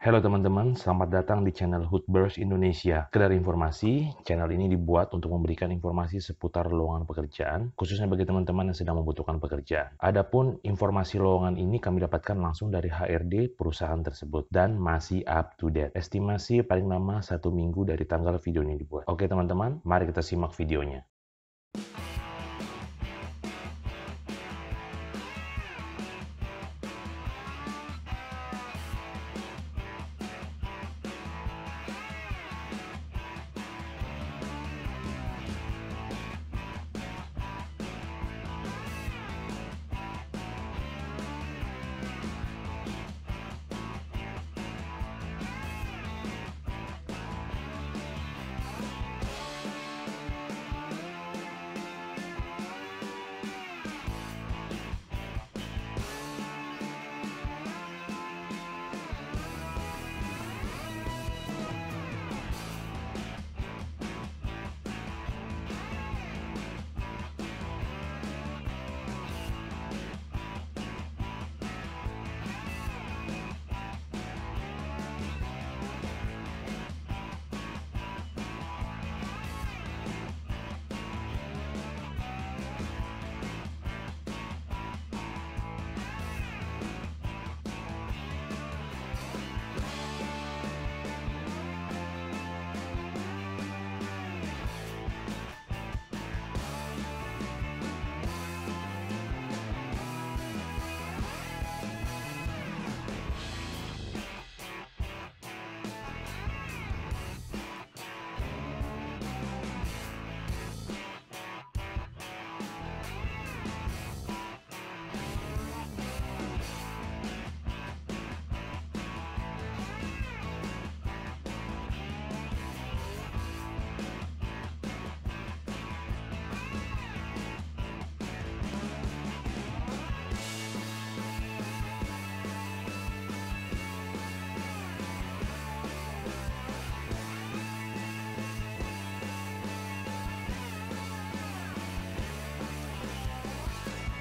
Halo teman-teman, selamat datang di channel Hootburst Indonesia. Sekedar informasi, channel ini dibuat untuk memberikan informasi seputar lowongan pekerjaan, khususnya bagi teman-teman yang sedang membutuhkan pekerjaan. Adapun informasi lowongan ini kami dapatkan langsung dari HRD perusahaan tersebut dan masih up to date. Estimasi paling lama 1 minggu dari tanggal video ini dibuat. Oke teman-teman, mari kita simak videonya.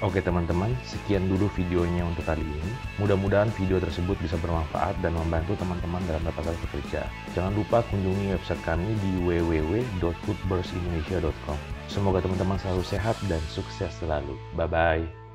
Oke teman-teman, sekian dulu videonya untuk kali ini. Mudah-mudahan video tersebut bisa bermanfaat dan membantu teman-teman dalam mendapatkan pekerjaan. Jangan lupa kunjungi website kami di www.hootburstindonesia.com. Semoga teman-teman selalu sehat dan sukses selalu. Bye-bye.